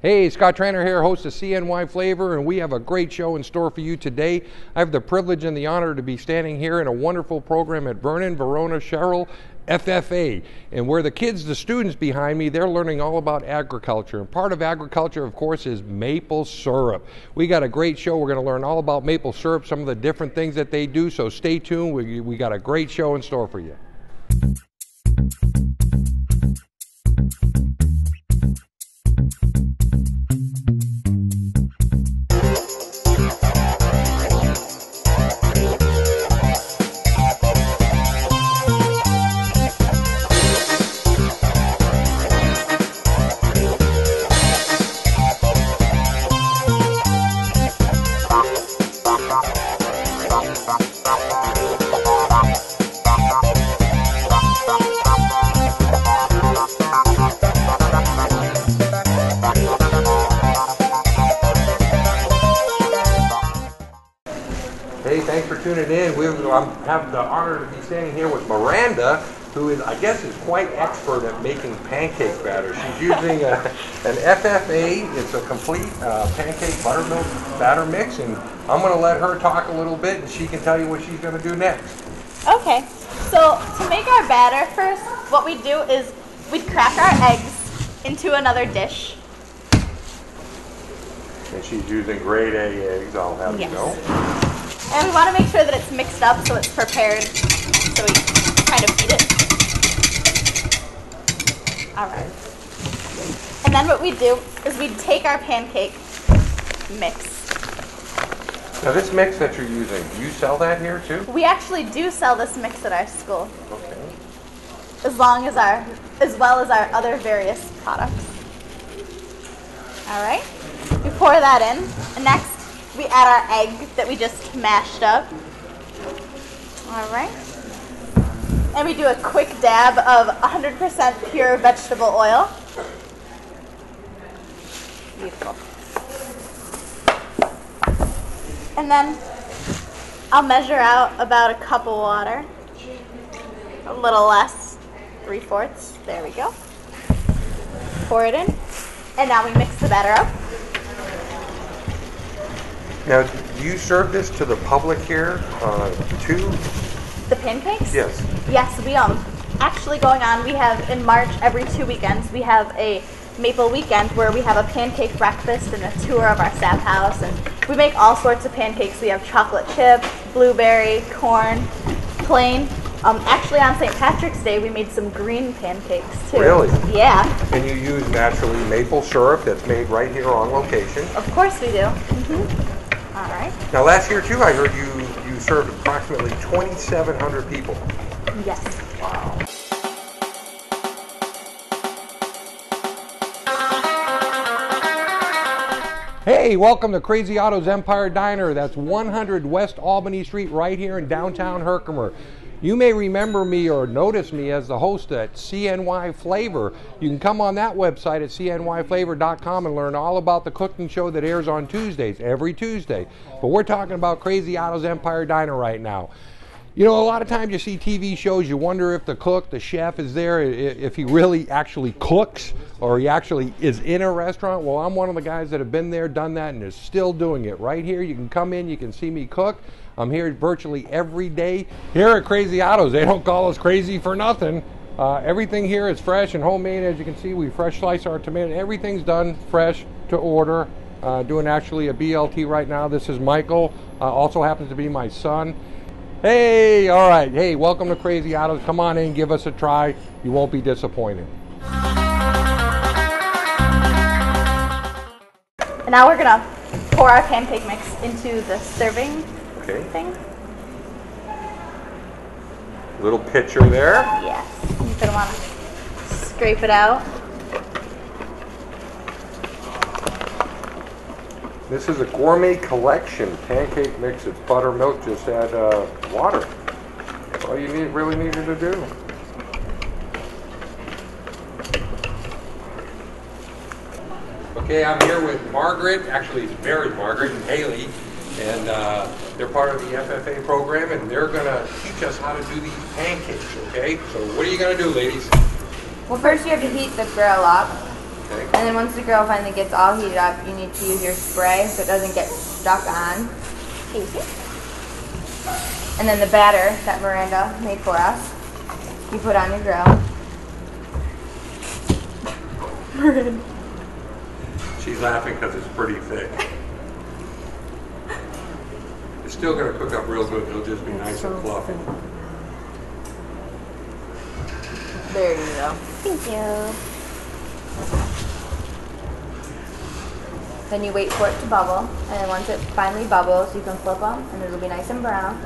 Hey, Scott Trainer here, host of CNY Flavor, and we have a great show in store for you today. I have the privilege and the honor to be standing here in a wonderful program at Vernon, Verona, Sherrill FFA, and where the kids, the students behind me, they're learning all about agriculture. And part of agriculture, of course, is maple syrup. We got a great show. We're going to learn all about maple syrup, some of the different things that they do, so stay tuned. We got a great show in store for you. Hey, thanks for tuning in. I have the honor to be standing here with Miranda, who is, I guess, is quite expert at making pancake batter. She's using an FFA. It's a complete pancake buttermilk batter mix, and I'm going to let her talk a little bit, and she can tell you what she's going to do next. Okay, so to make our batter first, what we do is we crack our eggs into another dish. And she's using grade A eggs, I'll have you know. And we want to make sure that it's mixed up so it's prepared, so we kind of beat it. All right. And then what we do is we take our pancake mix. Now this mix that you're using, do you sell that here too? We actually do sell this mix at our school. Okay. As well as our other various products. All right. We pour that in. And next, we add our egg that we just mashed up. All right. And we do a quick dab of 100% pure vegetable oil. Beautiful. And then I'll measure out about a cup of water. A little less, 3/4. There we go. Pour it in. And now we mix the batter up. Now, do you serve this to the public here, too? The pancakes? Yes. Yes, we actually going on, we have in March, every 2 weekends, we have a Maple Weekend where we have a pancake breakfast and a tour of our Sap House, and we make all sorts of pancakes. We have chocolate chip, blueberry, corn, plain. Actually on St. Patrick's Day, we made some green pancakes too. Really? Yeah. And you use naturally maple syrup that's made right here on location. Of course we do. All right. Now last year too, I heard you served approximately 2,700 people. Yes. Wow. Hey, welcome to Crazy Ottos Empire Diner. That's 100 West Albany Street right here in downtown Herkimer. You may remember me or notice me as the host at CNY Flavor. You can come on that website at cnyflavor.com and learn all about the cooking show that airs on Tuesdays, every Tuesday. But we're talking about Crazy Ottos Empire Diner right now. You know, a lot of times you see TV shows, you wonder if the cook, the chef is there, if he really actually cooks or he actually is in a restaurant. Well, I'm one of the guys that have been there, done that, and is still doing it. Right here, you can come in, you can see me cook. I'm here virtually every day. Here at Crazy Ottos, they don't call us crazy for nothing. Everything here is fresh and homemade. As you can see, we fresh slice our tomato. Everything's done fresh to order. Doing actually a BLT right now. This is Michael, also happens to be my son. Hey, all right. Hey, welcome to Crazy Ottos. Come on in, give us a try. You won't be disappointed. And now we're gonna pour our pancake mix into the serving thing. Little pitcher there. Yes. You're gonna wanna scrape it out. This is a gourmet collection pancake mix. It's buttermilk. Just add water. That's all you really needed to do. Okay, I'm here with Margaret. Actually, it's Mary, Margaret, and Haley. And they're part of the FFA program, and they're going to teach us how to do these pancakes, okay? So what are you going to do, ladies? Well, first you have to heat the grill up. Okay. And then once the grill finally gets all heated up, you need to use your spray so it doesn't get stuck on. Thank you. And then the batter that Miranda made for us, you put on your grill. She's laughing because it's pretty thick. It's still going to cook up real good. It'll just be nice and fluffy. There you go. Thank you. Then you wait for it to bubble, and then once it finally bubbles, you can flip them, and it'll be nice and brown,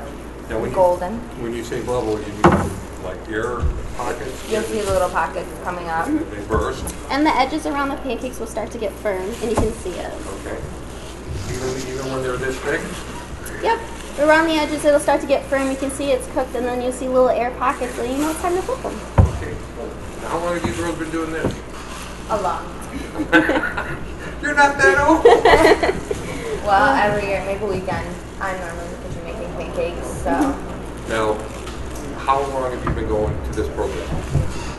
Now, and golden. When you say bubble, you mean like air pockets? You'll see the little pockets coming up. They burst. And the edges around the pancakes will start to get firm, and you can see it. Okay. Even when they're this big? Yep. Around the edges, it'll start to get firm. You can see it's cooked, and then you'll see little air pockets, and you know it's time to flip them. Okay. Now, how long have you girls been doing this? A lot. You're not that old. Well, every year, maybe weekend, I'm normally in the kitchen making pancakes, so. Now, how long have you been going to this program?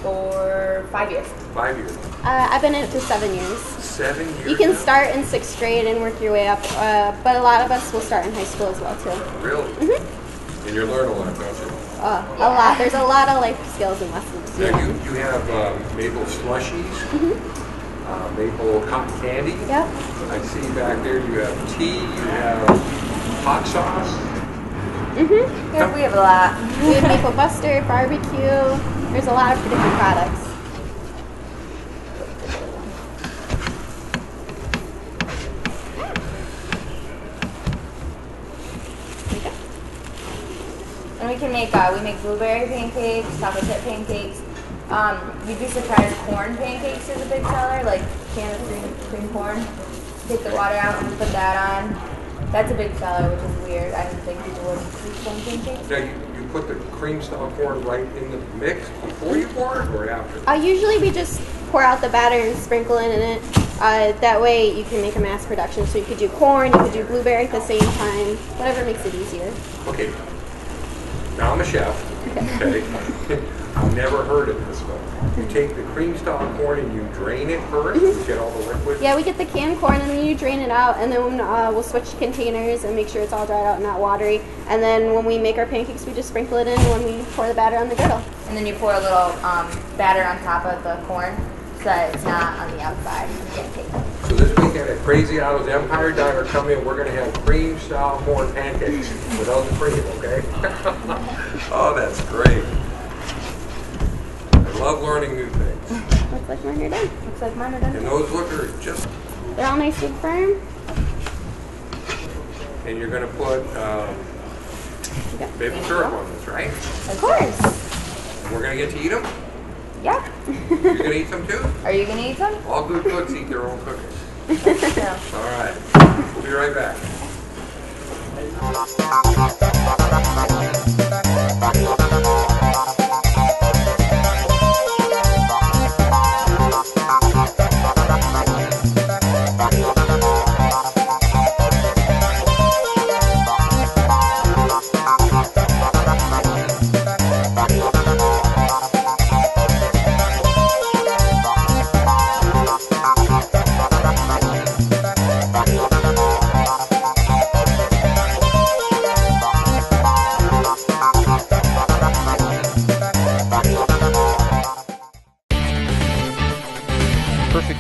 For 5 years. 5 years. I've been in it for 7 years. 7 years. You can now? start in 6th grade and work your way up, but a lot of us will start in high school as well, too. Really? And you learn a lot, don't you? A lot. There's a lot of life skills and lessons. Now, you have maple slushies, maple cotton candy. Yep. I see back there you have tea, you have hot sauce. Here we have a lot. We have maple mustard, barbecue. There's a lot of different products. And we can make we make blueberry pancakes, chocolate chip pancakes. You'd be surprised, corn pancakes is a big seller, like can of cream corn. Take the water out and put that on. That's a big seller, which is weird. I didn't think people would eat corn pancakes. Now, you put the cream style corn right in the mix before you pour it or after? Usually we just pour out the batter and sprinkle it in it. That way you can make a mass production. So you could do corn, you could do blueberry at the same time, whatever makes it easier. Okay. Now I'm a chef. Okay. I've never heard of this one. You take the cream style corn and you drain it first. You get all the liquid. Yeah, we get the canned corn and then you drain it out, and then we'll switch containers and make sure it's all dried out and not watery. And then when we make our pancakes, we just sprinkle it in when we pour the batter on the griddle. And then you pour a little batter on top of the corn so that it's not on the outside of the pancake. So this weekend at Crazy Ottos Empire Diner, come in. We're going to have cream style corn pancakes without the cream. Okay. Oh, that's great. I love learning new things. Looks like mine are done. Looks like mine are done. And those look are just. They're all nice and firm. And you're going to put maple syrup on this, right? Of course. And we're going to get to eat them? Yeah. You're going to eat some too? Are you going to eat some? All good cooks eat their own cooking. Yeah. All right. We'll be right back.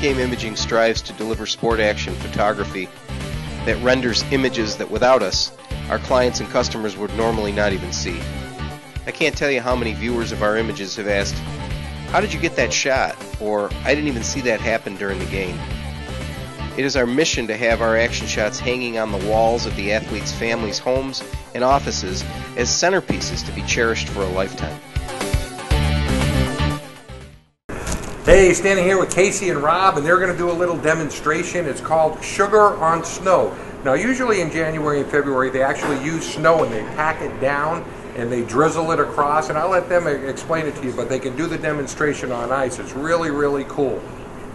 Game Imaging strives to deliver sport action photography that renders images that without us, our clients and customers would normally not even see. I can't tell you how many viewers of our images have asked, "How did you get that shot?" Or, "I didn't even see that happen during the game." It is our mission to have our action shots hanging on the walls of the athletes' families' homes and offices as centerpieces to be cherished for a lifetime. Hey, standing here with Casey and Rob, and they're going to do a little demonstration. It's called Sugar on Snow. Now, usually in January and February, they actually use snow and they pack it down and they drizzle it across, and I'll let them explain it to you, but they can do the demonstration on ice. It's really, really cool.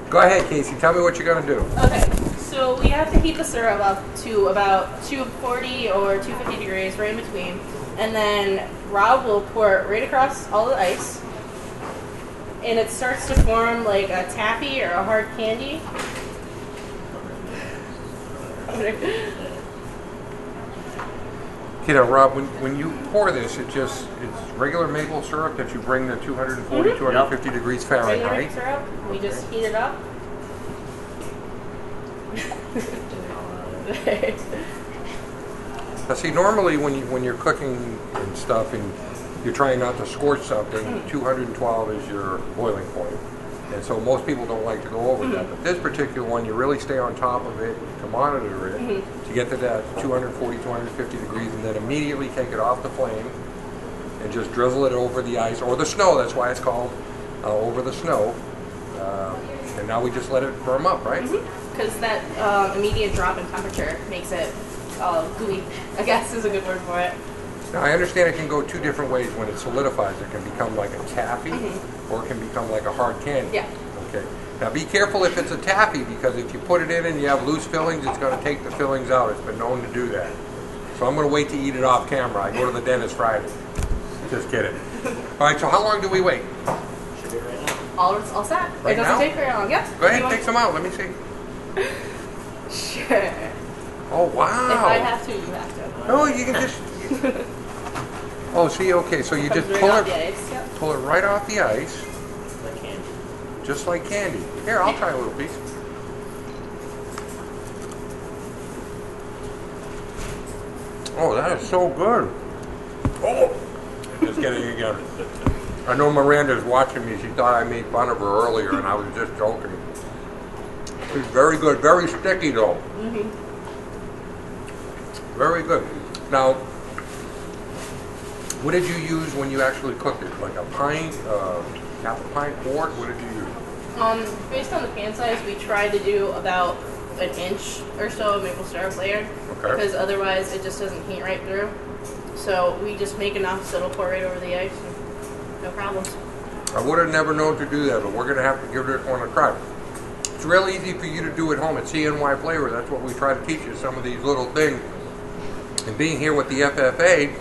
Go ahead, Casey. Tell me what you're going to do. Okay, so we have to heat the syrup up to about 240 or 250 degrees, right in between, and then Rob will pour it right across all the ice. and it starts to form like a taffy or a hard candy. Okay, now Rob, when you pour this, it's regular maple syrup that you bring to 240, 250 degrees Regular Fahrenheit. syrup, we just heat it up. Now see, normally when you're cooking and stuff and you're trying not to scorch something, 212 is your boiling point. And so most people don't like to go over that. But this particular one, you really stay on top of it to monitor it to get to that 240, 250 degrees, and then immediately take it off the flame and just drizzle it over the ice or the snow. That's why it's called over the snow. And now we just let it firm up, right? Because that immediate drop in temperature makes it gooey, I guess is a good word for it. Now I understand it can go two different ways when it solidifies. It can become like a taffy or it can become like a hard candy. Yeah. Okay. Now be careful if it's a taffy, because if you put it in and you have loose fillings, it's going to take the fillings out. It's been known to do that. So I'm going to wait to eat it off camera. I go to the dentist Friday. Just kidding. All right, so how long do we wait? All set. Right It doesn't now? take very long. Yep. Go ahead, take some out. Let me see. Sure. Oh, wow. If I have to, you have to. No, you can just... Oh, see, okay, so you just Comes right pull off it, the ice, yep. pull it right off the ice. Just like candy. Here, I'll try a little piece. Oh, that is so good. Oh, just kidding again. I know Miranda's watching me. She thought I made fun of her earlier, and I was just joking. It's very good. Very sticky, though. Very good. Now, what did you use when you actually cooked it? Like a pint, half a pint, quart? What did you use? Based on the pan size, we tried to do about an inch or so of maple syrup layered. Okay. Because otherwise it just doesn't heat right through. So we just make enough so it'll pour right over the ice. And no problems. I would have never known to do that, but we're going to have to give this one a try. It's real easy for you to do at home at CNY Flavor. That's what we try to teach you, some of these little things. And being here with the FFA,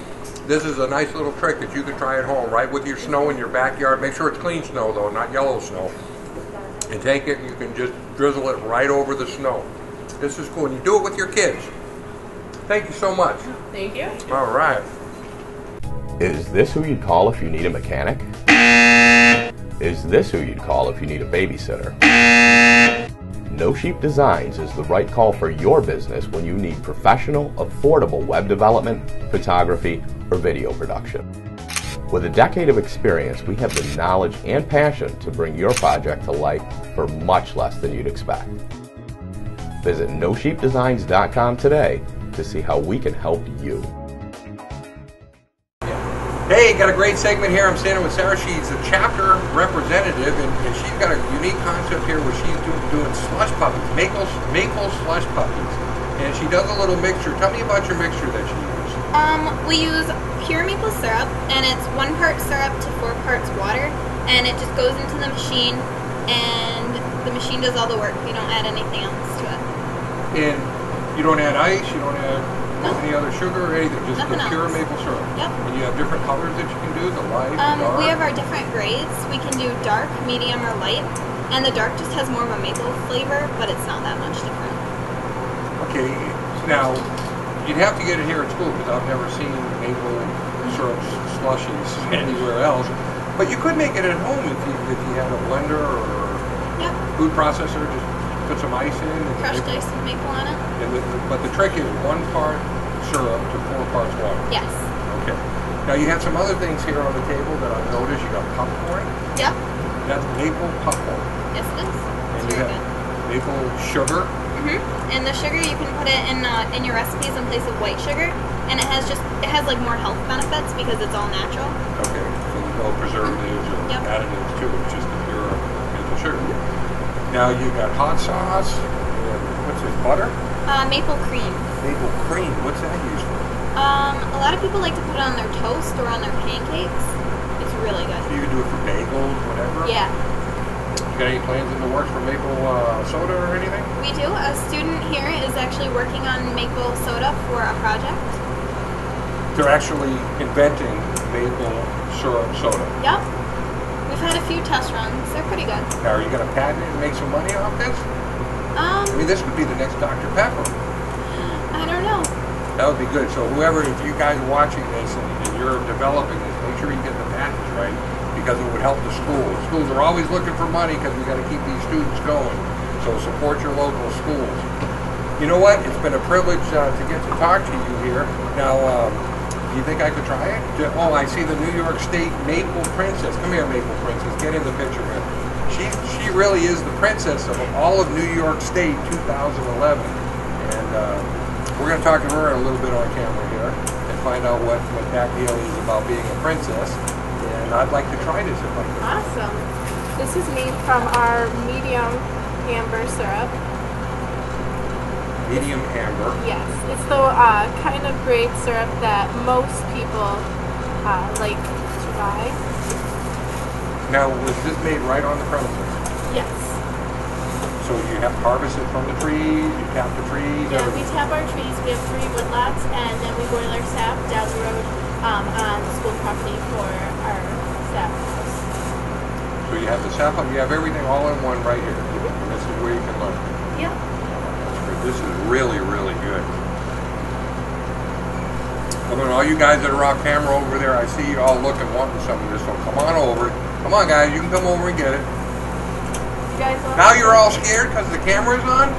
this is a nice little trick that you can try at home, right with your snow in your backyard. Make sure it's clean snow, though, not yellow snow. And take it and you can just drizzle it right over the snow. This is cool. And you do it with your kids. Thank you so much. Thank you. All right. Is this who you'd call if you need a mechanic? Is this who you'd call if you need a babysitter? No Sheep Designs is the right call for your business when you need professional, affordable web development, photography, or video production. With a decade of experience, we have the knowledge and passion to bring your project to life for much less than you'd expect. Visit NoSheepDesigns.com today to see how we can help you. Hey, got a great segment here. I'm standing with Sarah. She's a chapter representative, and she's got a unique concept here where she's doing slush puppies, maple slush puppies. And she does a little mixture. Tell me about your mixture that you use. We use pure maple syrup, and it's 1 part syrup to 4 parts water, and it just goes into the machine, and the machine does all the work. You don't add anything else to it. And you don't add ice, you don't add any other sugar or anything, just the pure maple syrup. Yep. And you have different colors that you can do, the light, the dark. We have our different grades. We can do dark, medium, or light, and the dark just has more of a maple flavor, but it's not that much different. Okay, now you'd have to get it here at school because I've never seen maple syrup slushies anywhere else. But you could make it at home if you had a blender or food processor. Just put some ice in. And crushed ice with maple on it. But the trick is 1 part syrup to 4 parts water. Yes. Okay. Now you have some other things here on the table that I've noticed. You got popcorn. Yep. That's maple popcorn. Yes, it is. And It's you very have good. maple sugar. And the sugar, you can put it in your recipes in place of white sugar, and it has like more health benefits because it's all natural. Okay, so there's no preservatives or additives to it, it's just the pure maple sugar. Now you got hot sauce, and what's this, butter? Maple cream. Maple cream, what's that used for? A lot of people like to put it on their toast or on their pancakes. It's really good. So you can do it for bagels, whatever? Yeah. You got any plans in the works for maple soda or anything? We do. A student here is actually working on maple soda for a project. They're actually inventing maple syrup soda. Yep. We've We've had a few test runs. They're pretty good. Now, are you going to patent it and make some money off this? I mean, this would be the next Dr. Pepper. I don't know. That would be good. So whoever, if you guys are watching this and you're developing this, make sure you get the patents right, because it would help the schools. Schools are always looking for money because we got to keep these students going. So support your local schools. You know what? It's been a privilege to get to talk to you here. Now, do you think I could try it? Oh, I see the New York State Maple Princess. Come here, Maple Princess. Get in the picture here. She really is the princess of all of New York State 2011. And we're going to talk to her a little bit on camera here and find out what that deal is about being a princess. And I'd like to try this if I could. Awesome. This is made from our medium amber syrup. Medium amber. Yes, it's the kind of grade syrup that most people like to buy. Now, was this made right on the premises? Yes. So you have to harvest it from the trees, you tap the trees? Yeah, we tap our trees. We have 3 woodlots, and then we boil our sap down the road on the school property for our Sap House. So you have the Sap House, you have everything all in one right here. And this is where you can learn. Yep. This is really, really good. Come on, all you guys that are off camera over there, I see you all looking, wanting some of this, so come on over. Come on, guys, you can come over and get it. Now you're all scared because the camera's on?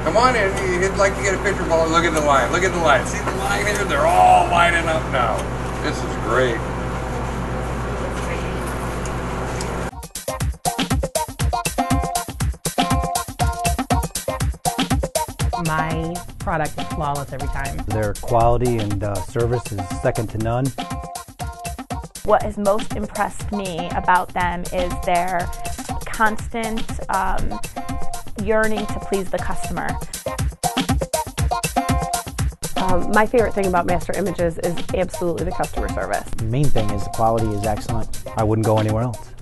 Come on in, you'd like to get a picture of all. Look at the line, look at the line. See the line here? They're all lining up now. This is great. My product is flawless every time. Their quality and service is second to none. What has most impressed me about them is their constant yearning to please the customer. My favorite thing about Master Images is absolutely the customer service. The main thing is the quality is excellent. I wouldn't go anywhere else.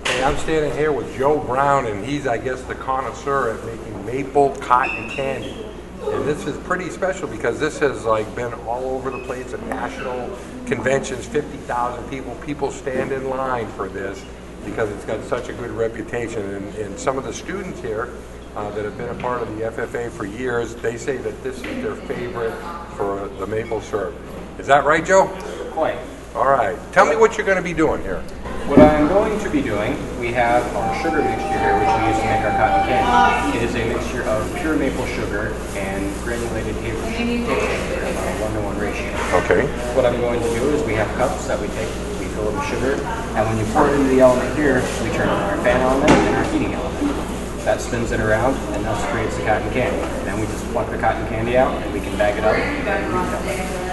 Hey, I'm standing here with Joe Brown, and he's, I guess, the connoisseur at making maple cotton candy. And this is pretty special because this has been all over the place at national conventions, 50,000 people stand in line for this because it's got such a good reputation. And some of the students here that have been a part of the FFA for years, they say that this is their favorite for the maple syrup. Is that right, Joe? Quite. All right. Tell me what you're going to be doing here. What I'm going to be doing, we have our sugar mixture here, which we use to make our cotton candy. It is a mixture of pure maple sugar and granulated hazel sugar, about a 1-to-1 ratio. Okay. What I'm going to do is we have cups that we take, we fill it with sugar, and when you pour it into the element here, we turn on our fan element and our heating element. That spins it around, and thus creates the cotton candy. And then we just pluck the cotton candy out, and we can bag it up and retail it.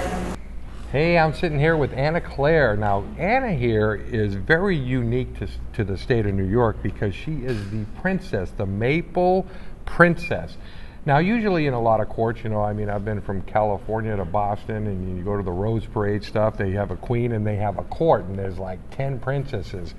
Hey, I'm sitting here with Anna Claire. Now, Anna here is very unique to the state of New York because she is the princess, the maple princess. Now, usually in a lot of courts, I've been from California to Boston, and you go to the Rose Parade stuff, they have a queen and they have a court, and there's like 10 princesses.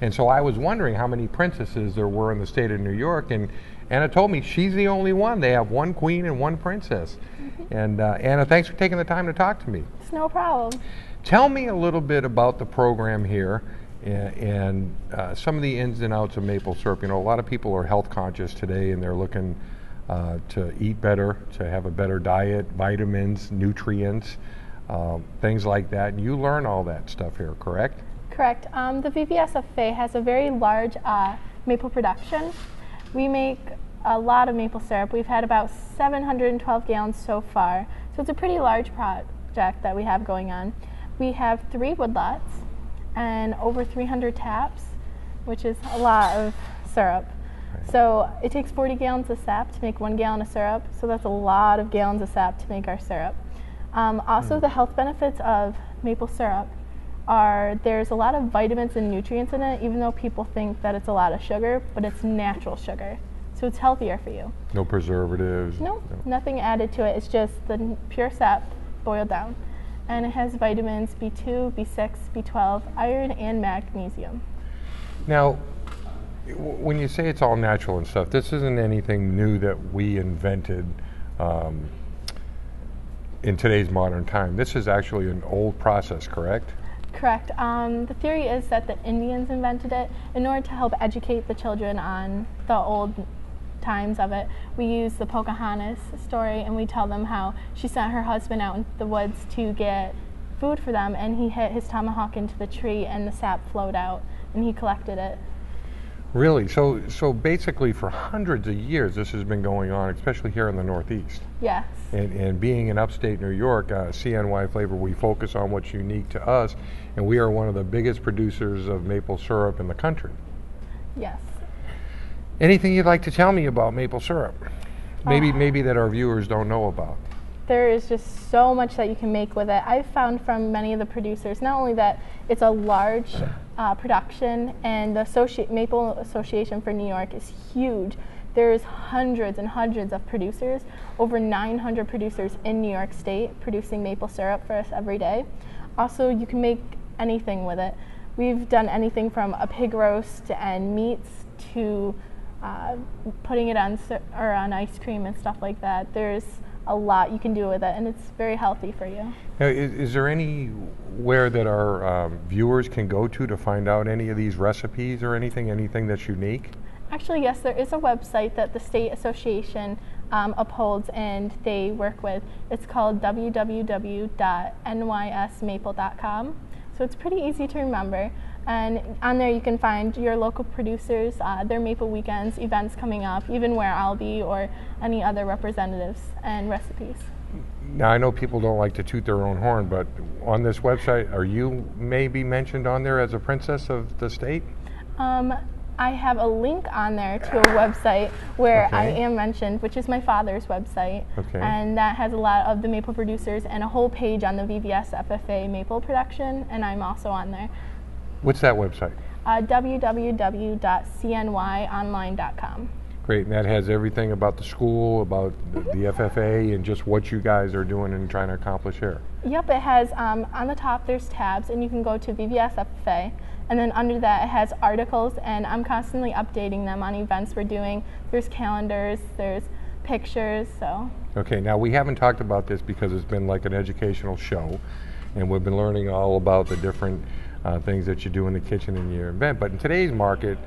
And so I was wondering how many princesses there were in the state of New York, and Anna told me she's the only one. They have 1 queen and 1 princess. Mm-hmm. And Anna, thanks for taking the time to talk to me. It's no problem. Tell me a little bit about the program here and some of the ins and outs of maple syrup. A lot of people are health conscious today, and they're looking to eat better, to have a better diet, vitamins, nutrients, things like that. And you learn all that stuff here, correct? Correct. The VVS FFA has a very large maple production. We make a lot of maple syrup. We've had about 712 gallons so far. So it's a pretty large project that we have going on. We have 3 woodlots and over 300 taps, which is a lot of syrup. Right. So it takes 40 gallons of sap to make 1 gallon of syrup. So that's a lot of gallons of sap to make our syrup. Also, the health benefits of maple syrup are there's a lot of vitamins and nutrients in it, even though people think that it's a lot of sugar, but it's natural sugar. So it's healthier for you. No preservatives? No, nothing added to it. It's just the pure sap boiled down. And it has vitamins B2, B6, B12, iron, and magnesium. Now, when you say it's all natural and stuff, this isn't anything new that we invented in today's modern time. This is actually an old process, correct? Correct. The theory is that the Indians invented it in order to help educate the children on the old times of it. We use the Pocahontas story, and we tell them how she sent her husband out in the woods to get food for them, and he hit his tomahawk into the tree, and the sap flowed out, and he collected it. Really? So basically for hundreds of years this has been going on, especially here in the Northeast. Yes. And being in upstate New York, CNY Flavor, we focus on what's unique to us, and we are one of the biggest producers of maple syrup in the country. Yes. Anything you'd like to tell me about maple syrup? Maybe that our viewers don't know about. There is just so much that you can make with it. I've found from many of the producers, not only that it's a large production, and the Maple Association for New York is huge. There's hundreds and hundreds of producers, over 900 producers in New York State producing maple syrup for us every day. Also, you can make anything with it. We've done anything from a pig roast and meats to putting it on ice cream and stuff like that. There's a lot you can do with it, and it's very healthy for you. Now, is there anywhere that our viewers can go to find out any of these recipes or anything that's unique? Actually, yes, there is a website that the state association upholds and they work with. It's called www.nysmaple.com. So it's pretty easy to remember. And on there you can find your local producers, their maple weekends, events coming up, even where I'll be or any other representatives and recipes. Now, I know people don't like to toot their own horn, but on this website, are you maybe mentioned on there as a princess of the state? I have a link on there to a website where I am mentioned, which is my father's website. Okay. And that has a lot of the maple producers and a whole page on the VVS FFA maple production, and I'm also on there. What's that website? www.cnyonline.com. Great, and that has everything about the school, about the FFA, and just what you guys are doing and trying to accomplish here. Yep, it has, on the top there's tabs, and you can go to VVS FFA, and then under that it has articles, and I'm constantly updating them on events we're doing. There's calendars, there's pictures, so. Okay, now we haven't talked about this because it's been like an educational show, and we've been learning all about the different things that you do in the kitchen in your event. But in today's market,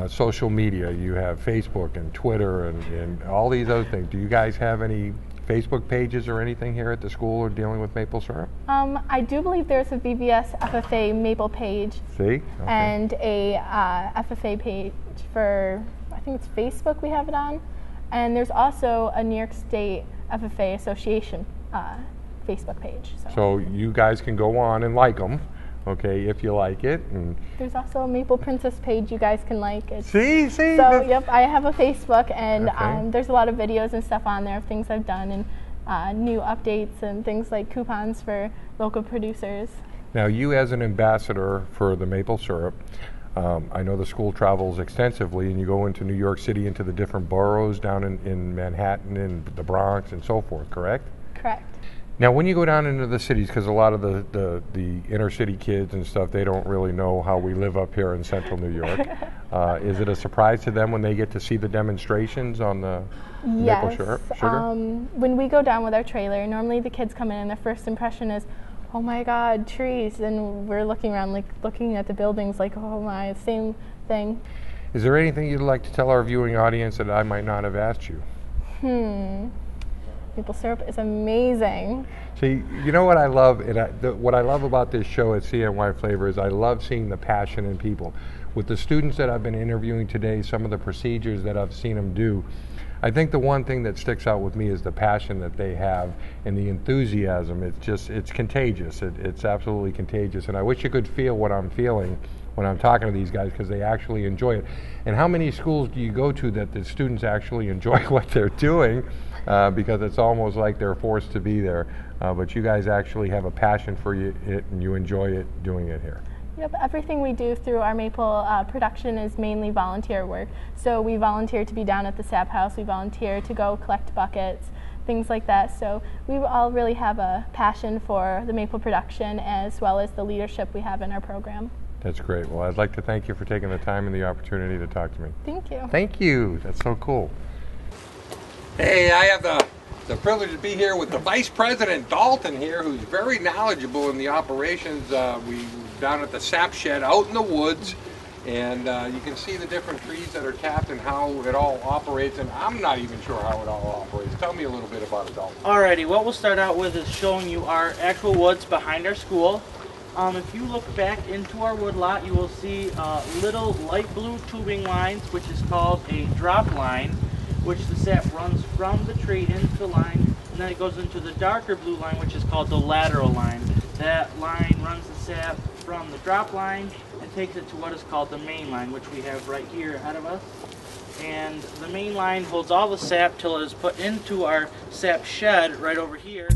social media, you have Facebook and Twitter and all these other things. Do you guys have any Facebook pages or anything here at the school or dealing with maple syrup? I do believe there's a VVS FFA maple page. See? Okay. And a FFA page for, I think it's Facebook we have it on. And there's also a New York State FFA Association Facebook page. So you guys can go on and like them. Okay, if you like it. And there's also a Maple Princess page you guys can like. See? So, yep, I have a Facebook, and there's a lot of videos and stuff on there of things I've done and new updates and things like coupons for local producers. Now, you as an ambassador for the maple syrup, I know the school travels extensively, and you go into New York City, into the different boroughs down in Manhattan and the Bronx and so forth, correct? Correct. Now, when you go down into the cities, because a lot of the inner city kids and stuff, they don't really know how we live up here in central New York. Is it a surprise to them when they get to see the demonstrations on the maple sugar? When we go down with our trailer, normally the kids come in and their first impression is, oh my God, trees. And we're looking around, like looking at the buildings like, oh my, same thing. Is there anything you'd like to tell our viewing audience that I might not have asked you? Maple syrup is amazing. See, you know what I love? What I love about this show at CNY Flavor is I love seeing the passion in people. With the students that I've been interviewing today, some of the procedures that I've seen them do, I think the one thing that sticks out with me is the passion that they have and the enthusiasm. It's contagious. It's absolutely contagious. And I wish you could feel what I'm feeling when I'm talking to these guys, because they actually enjoy it. And how many schools do you go to that the students actually enjoy what they're doing? Because it's almost like they're forced to be there. But you guys actually have a passion for it, and you enjoy it doing it here. Yep, everything we do through our maple production is mainly volunteer work. So we volunteer to be down at the Sap House, we volunteer to go collect buckets, things like that. So we all really have a passion for the maple production as well as the leadership we have in our program. That's great. Well, I'd like to thank you for taking the time and the opportunity to talk to me. Thank you. Thank you. That's so cool. Hey, I have the privilege to be here with the Vice President Dalton here, who's very knowledgeable in the operations. We down at the sap shed out in the woods, and you can see the different trees that are capped and how it all operates. And I'm not even sure how it all operates. Tell me a little bit about it, Dalton. Alrighty, what we'll start out with is showing you our actual woods behind our school. If you look back into our wood lot, you will see little light blue tubing lines, which is called a drop line, which the sap runs from the tree into the line, and then it goes into the darker blue line, which is called the lateral line. That line runs the sap from the drop line and takes it to what is called the main line, which we have right here ahead of us. And the main line holds all the sap till it is put into our sap shed right over here.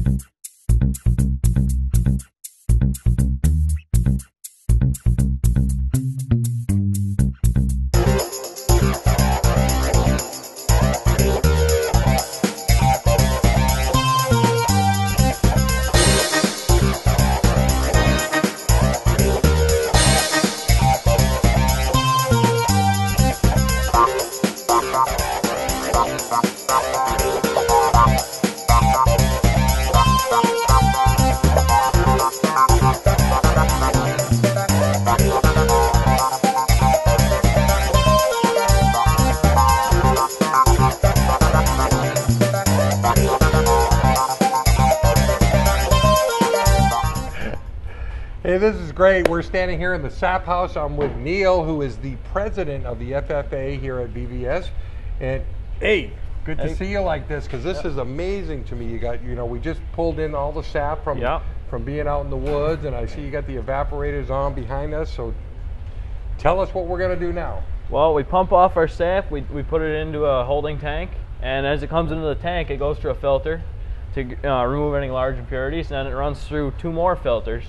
Hey, this is great. We're standing here in the Sap House. I'm with Neil, who is the president of the FFA here at VVS. And hey, good to see you like this, because this is amazing to me. You got, we just pulled in all the sap from being out in the woods, and I see you got the evaporators on behind us. So tell us what we're going to do now. Well, we pump off our sap, we put it into a holding tank, and as it comes into the tank, it goes through a filter to remove any large impurities, and then it runs through 2 more filters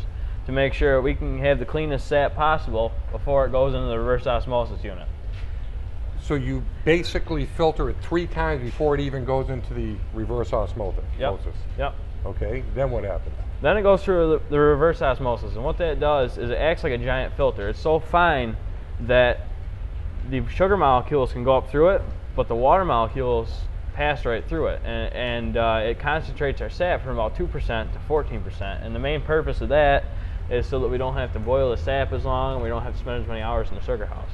to make sure we can have the cleanest sap possible before it goes into the reverse osmosis unit. So you basically filter it 3 times before it even goes into the reverse osmosis? Yep. Okay, then what happens? Then it goes through the reverse osmosis, and what that does is it acts like a giant filter. It's so fine that the sugar molecules can go up through it, but the water molecules pass right through it, and it concentrates our sap from about 2% to 14%. And the main purpose of that is so that we don't have to boil the sap as long, and we don't have to spend as many hours in the sugar house.